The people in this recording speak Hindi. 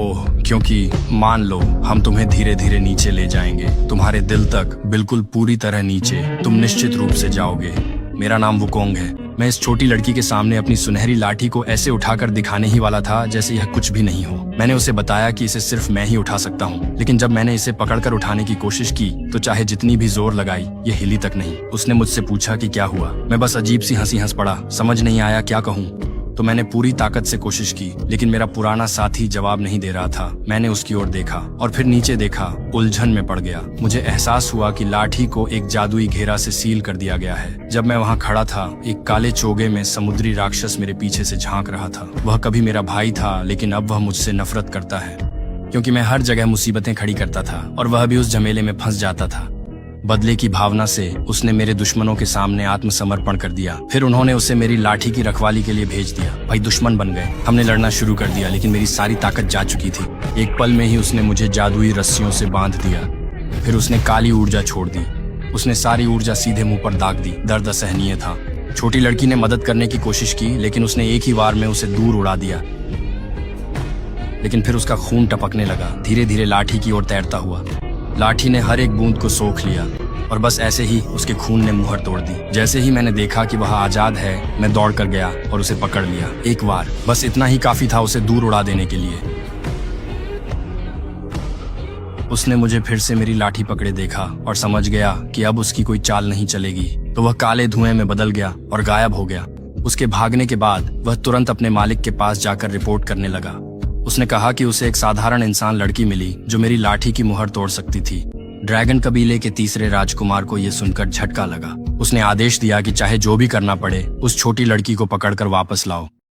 ओह, क्योंकि मान लो हम तुम्हें धीरे धीरे नीचे ले जाएंगे, तुम्हारे दिल तक, बिल्कुल पूरी तरह नीचे। तुम निश्चित रूप से जाओगे। मेरा नाम वुकोंग है। मैं इस छोटी लड़की के सामने अपनी सुनहरी लाठी को ऐसे उठाकर दिखाने ही वाला था जैसे यह कुछ भी नहीं हो। मैंने उसे बताया कि इसे सिर्फ मैं ही उठा सकता हूँ, लेकिन जब मैंने इसे पकड़कर उठाने की कोशिश की तो चाहे जितनी भी जोर लगाई, ये हिली तक नहीं। उसने मुझसे पूछा कि क्या हुआ। मैं बस अजीब सी हंसी हंस पड़ा। समझ नहीं आया क्या कहूँ। तो मैंने पूरी ताकत से कोशिश की, लेकिन मेरा पुराना साथी जवाब नहीं दे रहा था। मैंने उसकी ओर देखा और फिर नीचे देखा। उलझन में पड़ गया। मुझे एहसास हुआ कि लाठी को एक जादुई घेरा से सील कर दिया गया है। जब मैं वहां खड़ा था, एक काले चोगे में समुद्री राक्षस मेरे पीछे से झांक रहा था। वह कभी मेरा भाई था, लेकिन अब वह मुझसे नफरत करता है, क्योंकि मैं हर जगह मुसीबतें खड़ी करता था और वह भी उस झमेले में फंस जाता था। बदले की भावना से उसने मेरे दुश्मनों के सामने आत्मसमर्पण कर दिया। फिर उन्होंने उसे मेरी लाठी की रखवाली के लिए भेज दिया। भाई दुश्मन बन गए। हमने लड़ना शुरू कर दिया, लेकिन मेरी सारी ताकत जा चुकी थी। एक पल में ही उसने मुझे जादुई रस्सियों से बांध दिया। फिर उसने काली ऊर्जा छोड़ दी। उसने सारी ऊर्जा सीधे मुंह पर दाग दी। दर्द असहनीय था। छोटी लड़की ने मदद करने की कोशिश की, लेकिन उसने एक ही वार में उसे दूर उड़ा दिया। लेकिन फिर उसका खून टपकने लगा, धीरे धीरे लाठी की ओर तैरता हुआ। लाठी ने हर एक बूंद को सोख लिया और बस ऐसे ही उसके खून ने मुहर तोड़ दी। जैसे ही मैंने देखा कि वह आजाद है, मैं दौड़ कर गया और उसे पकड़ लिया। एक बार, बस इतना ही काफी था उसे दूर उड़ा देने के लिए। उसने मुझे फिर से मेरी लाठी पकड़े देखा और समझ गया कि अब उसकी कोई चाल नहीं चलेगी। तो वह काले धुएं में बदल गया और गायब हो गया। उसके भागने के बाद वह तुरंत अपने मालिक के पास जाकर रिपोर्ट करने लगा। उसने कहा कि उसे एक साधारण इंसान लड़की मिली जो मेरी लाठी की मुहर तोड़ सकती थी। ड्रैगन कबीले के तीसरे राजकुमार को यह सुनकर झटका लगा। उसने आदेश दिया कि चाहे जो भी करना पड़े, उस छोटी लड़की को पकड़कर वापस लाओ।